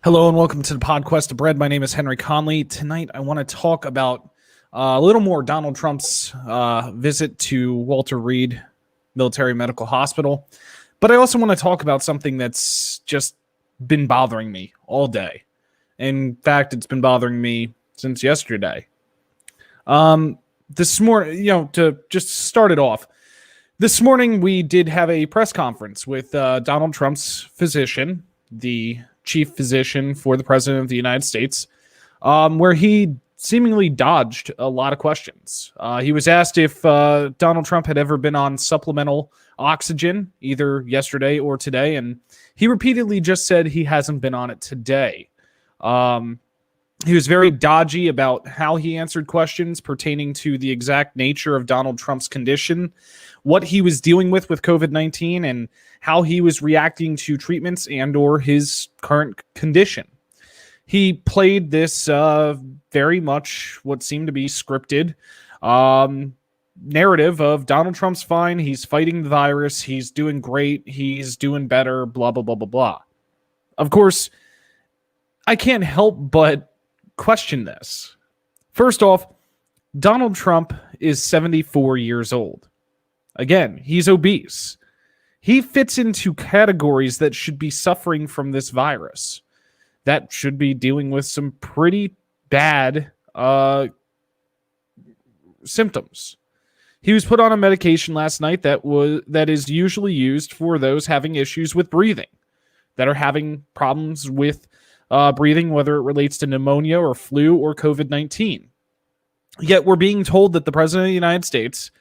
Hello and welcome to the Podquest of Bread. My name is Henry Conley. Tonight I want to talk about a little more Donald Trump's visit to Walter Reed Military Medical Hospital. But I also want to talk about something that's just been bothering me all day. In fact, it's been bothering me since yesterday. This morning, to just start it off, this morning we did have a press conference with Donald Trump's physician, the chief physician for the president of the United States, where he seemingly dodged a lot of questions. He was asked if Donald Trump had ever been on supplemental oxygen, either yesterday or today, and he repeatedly just said he hasn't been on it today. He was very dodgy about how he answered questions pertaining to the exact nature of Donald Trump's condition, what he was dealing with COVID-19, and how he was reacting to treatments and or his current condition. He played this very much what seemed to be scripted narrative of Donald Trump's fine, he's fighting the virus, he's doing great, he's doing better, blah, blah, blah, blah, blah. Of course, I can't help but question this. First off, Donald Trump is 74 years old. Again, he's obese. He fits into categories that should be suffering from this virus, that should be dealing with some pretty bad symptoms. He was put on a medication last night that is usually used for those having issues with breathing, that are having problems with breathing, whether it relates to pneumonia or flu or COVID-19. Yet we're being told that the president of the United States,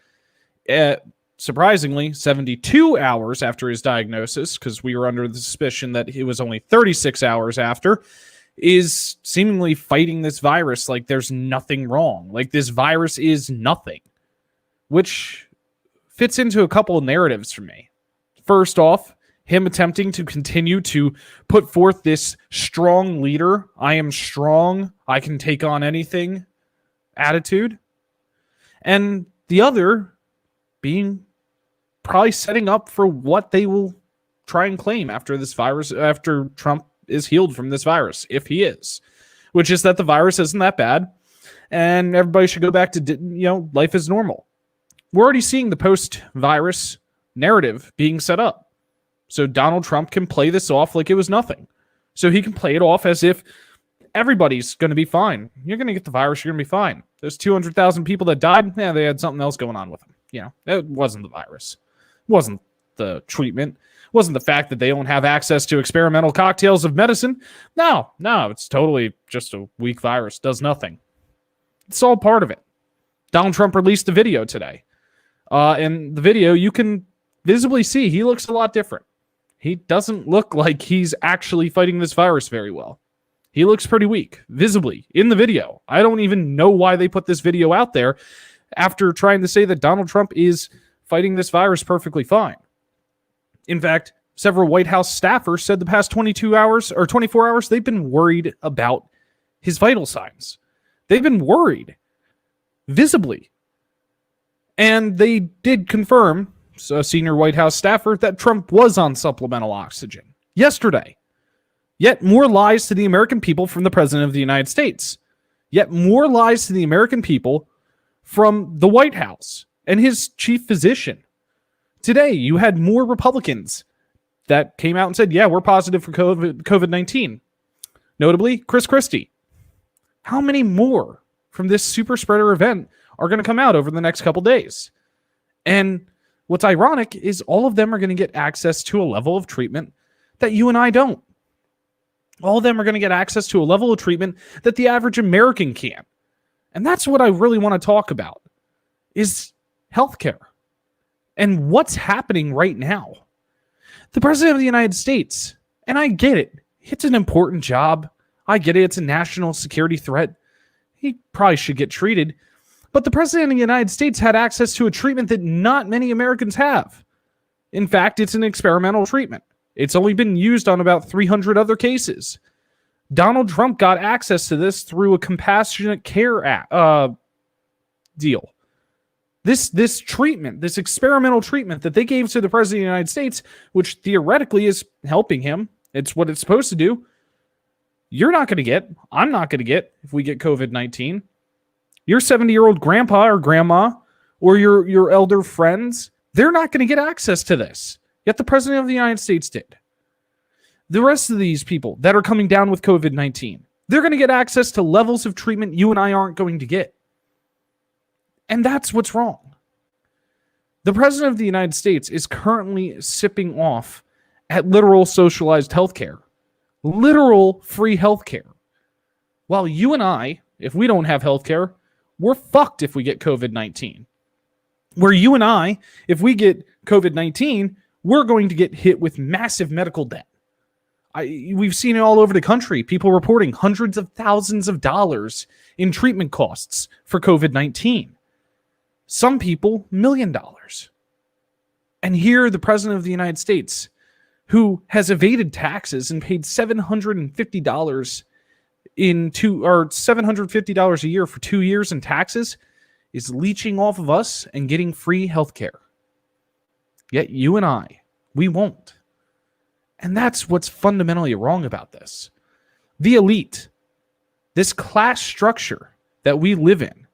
surprisingly, 72 hours after his diagnosis, because we were under the suspicion that it was only 36 hours after, is seemingly fighting this virus like there's nothing wrong. Like this virus is nothing, which fits into a couple of narratives for me. First off, him attempting to continue to put forth this strong leader, I am strong, I can take on anything attitude. And the other being probably setting up for what they will try and claim after this virus, after Trump is healed from this virus, if he is, which is that the virus isn't that bad and everybody should go back to, life as normal. We're already seeing the post-virus narrative being set up. So Donald Trump can play this off like it was nothing. So he can play it off as if everybody's going to be fine. You're going to get the virus, you're going to be fine. There's 200,000 people that died. Yeah, they had something else going on with them. It wasn't the virus. It wasn't the treatment. It wasn't the fact that they don't have access to experimental cocktails of medicine. No, it's totally just a weak virus. Does nothing. It's all part of it. Donald Trump released a video today. In the video, you can visibly see he looks a lot different. He doesn't look like he's actually fighting this virus very well. He looks pretty weak, visibly, in the video. I don't even know why they put this video out there after trying to say that Donald Trump is fighting this virus perfectly fine. In fact, several White House staffers said the past 22 hours or 24 hours, they've been worried about his vital signs. They've been worried, visibly. And they did confirm, a senior White House staffer, that Trump was on supplemental oxygen yesterday. Yet more lies to the American people from the president of the United States. Yet more lies to the American people from the White House and his chief physician. Today, you had more Republicans that came out and said, yeah, we're positive for COVID-19. Notably, Chris Christie. How many more from this super spreader event are going to come out over the next couple days? And what's ironic is all of them are going to get access to a level of treatment that you and I don't. All of them are going to get access to a level of treatment that the average American can't. And that's what I really want to talk about, is healthcare and what's happening right now. The president of the United States, and I get it, it's an important job. I get it, it's a national security threat. He probably should get treated. But the president of the United States had access to a treatment that not many Americans have. In fact, it's an experimental treatment. It's only been used on about 300 other cases. Donald Trump got access to this through a compassionate care deal. This treatment, this experimental treatment that they gave to the president of the United States, which theoretically is helping him, it's what it's supposed to do, You're not going to get, I'm not going to get if we get COVID-19. Your 70-year-old grandpa or grandma or your elder friends, they're not going to get access to this. Yet the president of the United States did. The rest of these people that are coming down with COVID-19, they're going to get access to levels of treatment you and I aren't going to get. And that's what's wrong. The president of the United States is currently sipping off at literal socialized healthcare, literal free healthcare. While you and I, if we don't have healthcare, we're fucked if we get COVID-19. Where you and I, if we get COVID-19, we're going to get hit with massive medical debt. We've seen it all over the country. People reporting hundreds of thousands of dollars in treatment costs for COVID-19. Some people, $1 million. And here, the president of the United States, who has evaded taxes and paid $750 $750 a year for 2 years in taxes, is leeching off of us and getting free health care. Yet you and I, we won't. And that's what's fundamentally wrong about this. The elite, this class structure that we live in,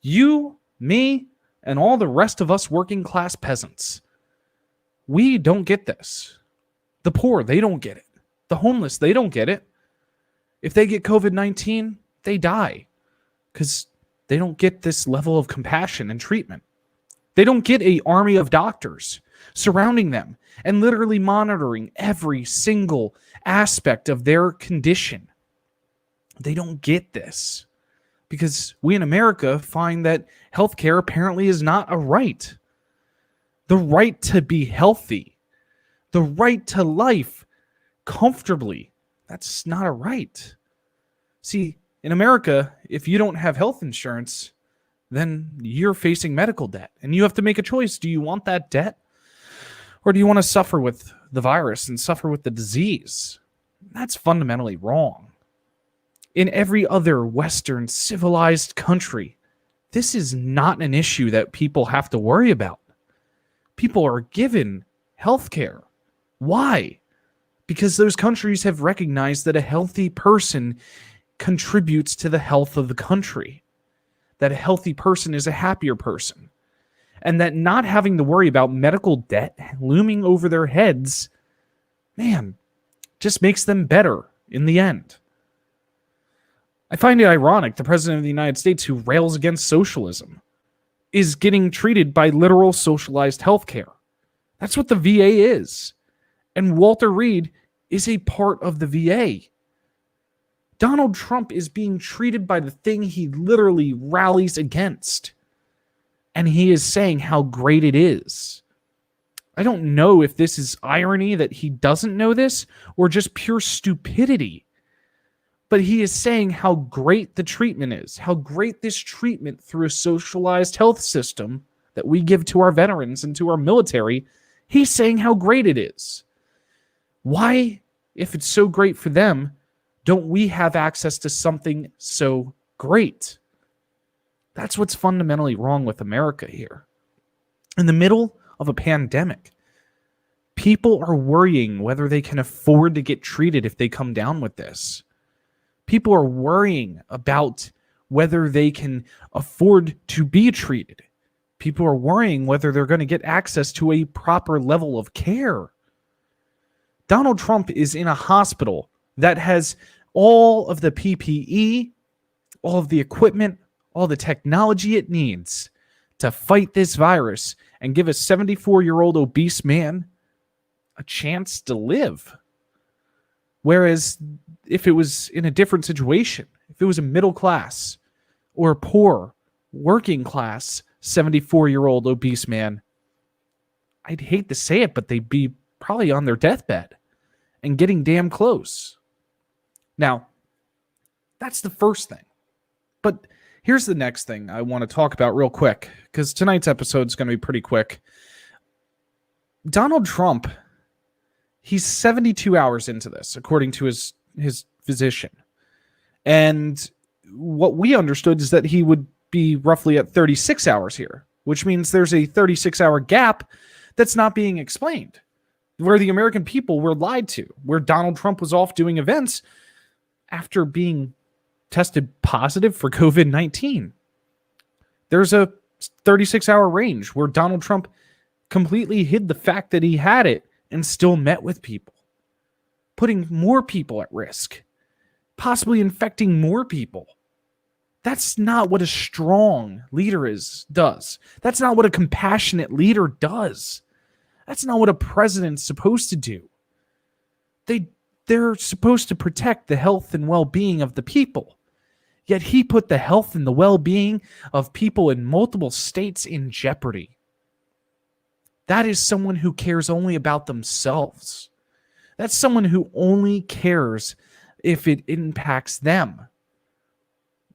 you, me, and all the rest of us working class peasants, we don't get this. The poor, they don't get it. The homeless, they don't get it. If they get COVID-19, they die because they don't get this level of compassion and treatment. They don't get an army of doctors surrounding them and literally monitoring every single aspect of their condition. They don't get this because we in America find that healthcare apparently is not a right. The right to be healthy, the right to life comfortably, that's not a right. See, in America, if you don't have health insurance, then you're facing medical debt. And you have to make a choice. Do you want that debt? Or do you want to suffer with the virus and suffer with the disease? That's fundamentally wrong. In every other Western civilized country, this is not an issue that people have to worry about. People are given health care. Why? Because those countries have recognized that a healthy person contributes to the health of the country. That a healthy person is a happier person. And that not having to worry about medical debt looming over their heads, man, just makes them better in the end. I find it ironic the president of the United States, who rails against socialism, is getting treated by literal socialized healthcare. That's what the VA is. And Walter Reed is a part of the VA. Donald Trump is being treated by the thing he literally rallies against. And he is saying how great it is. I don't know if this is irony that he doesn't know this or just pure stupidity. But he is saying how great the treatment is, how great this treatment through a socialized health system that we give to our veterans and to our military, he's saying how great it is. Why, if it's so great for them, don't we have access to something so great? That's what's fundamentally wrong with America here. In the middle of a pandemic, people are worrying whether they can afford to get treated if they come down with this. People are worrying about whether they can afford to be treated. People are worrying whether they're going to get access to a proper level of care. Donald Trump is in a hospital that has all of the PPE, all of the equipment, all the technology it needs to fight this virus and give a 74-year-old obese man a chance to live. Whereas if it was in a different situation, if it was a middle class or a poor working class 74-year-old obese man, I'd hate to say it, but they'd be probably on their deathbed and getting damn close. Now, that's the first thing. But here's the next thing I want to talk about real quick, because tonight's episode is going to be pretty quick. Donald Trump, he's 72 hours into this, according to his physician. And what we understood is that he would be roughly at 36 hours here, which means there's a 36-hour gap that's not being explained, where the American people were lied to, where Donald Trump was off doing events. after being tested positive for COVID-19. There's a 36-hour range where Donald Trump completely hid the fact that he had it and still met with people, putting more people at risk, possibly infecting more people. That's not what a strong leader does. That's not what a compassionate leader does. That's not what a president's supposed to do. They're supposed to protect the health and well-being of the people. Yet he put the health and the well-being of people in multiple states in jeopardy. That is someone who cares only about themselves. That's someone who only cares if it impacts them.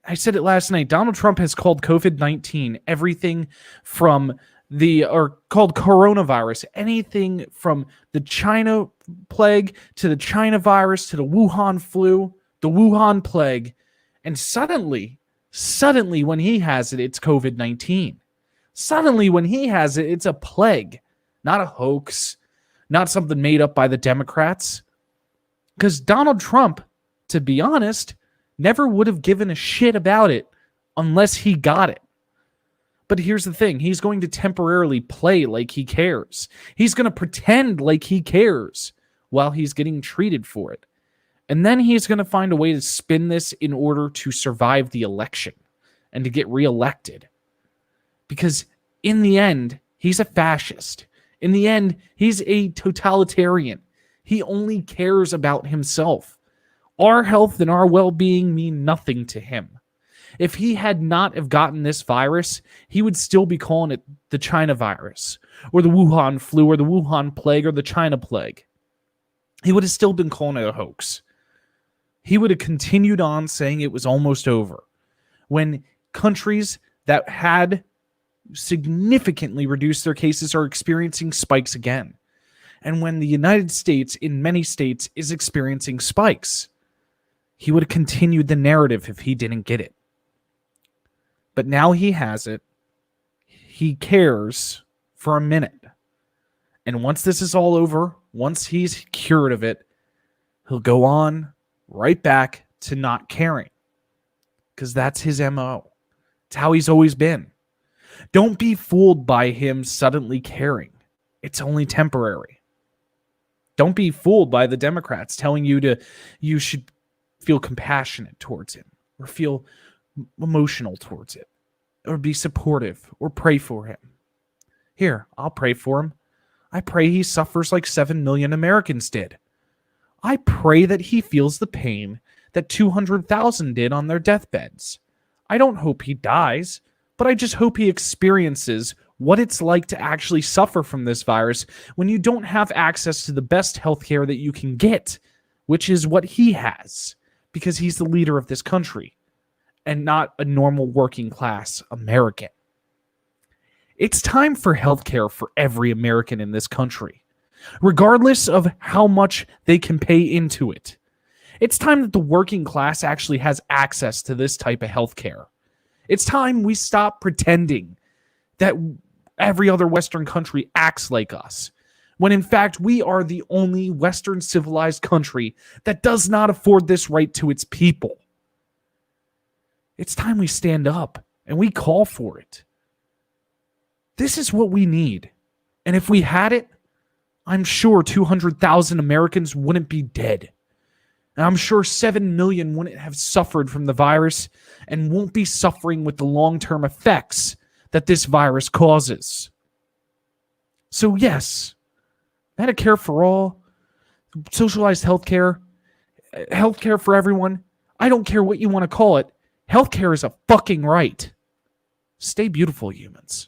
I said it last night. Donald Trump has called COVID-19 everything from called coronavirus, anything from the China plague to the China virus to the Wuhan flu, the Wuhan plague. And suddenly when he has it, it's COVID-19. Suddenly when he has it, it's a plague, not a hoax, not something made up by the Democrats. Because Donald Trump, to be honest, never would have given a shit about it unless he got it. But here's the thing. He's going to temporarily play like he cares. He's going to pretend like he cares while he's getting treated for it. And then he's going to find a way to spin this in order to survive the election and to get reelected. Because in the end, he's a fascist. In the end, he's a totalitarian. He only cares about himself. Our health and our well-being mean nothing to him. If he had not have gotten this virus, he would still be calling it the China virus or the Wuhan flu or the Wuhan plague or the China plague. He would have still been calling it a hoax. He would have continued on saying it was almost over. When countries that had significantly reduced their cases are experiencing spikes again. And when the United States, in many states, is experiencing spikes, he would have continued the narrative if he didn't get it. But now he has it. He cares for a minute. And once this is all over, once he's cured of it, he'll go on right back to not caring. Because that's his MO. It's how he's always been. Don't be fooled by him suddenly caring. It's only temporary. Don't be fooled by the Democrats telling you should feel compassionate towards him or feel emotional towards it or be supportive or pray for him. Here, I'll pray for him. I pray he suffers like 7 million Americans did. I pray that he feels the pain that 200,000 did on their deathbeds. I don't hope he dies, but I just hope he experiences what it's like to actually suffer from this virus when you don't have access to the best healthcare that you can get, which is what he has, because he's the leader of this country and not a normal working class American. It's time for healthcare for every American in this country, regardless of how much they can pay into it. It's time that the working class actually has access to this type of healthcare. It's time we stop pretending that every other Western country acts like us, when in fact we are the only Western civilized country that does not afford this right to its people. It's time we stand up and we call for it. This is what we need. And if we had it, I'm sure 200,000 Americans wouldn't be dead. And I'm sure 7 million wouldn't have suffered from the virus and won't be suffering with the long-term effects that this virus causes. So yes, Medicare for all, socialized healthcare, healthcare for everyone, I don't care what you want to call it, healthcare is a fucking right. Stay beautiful, humans.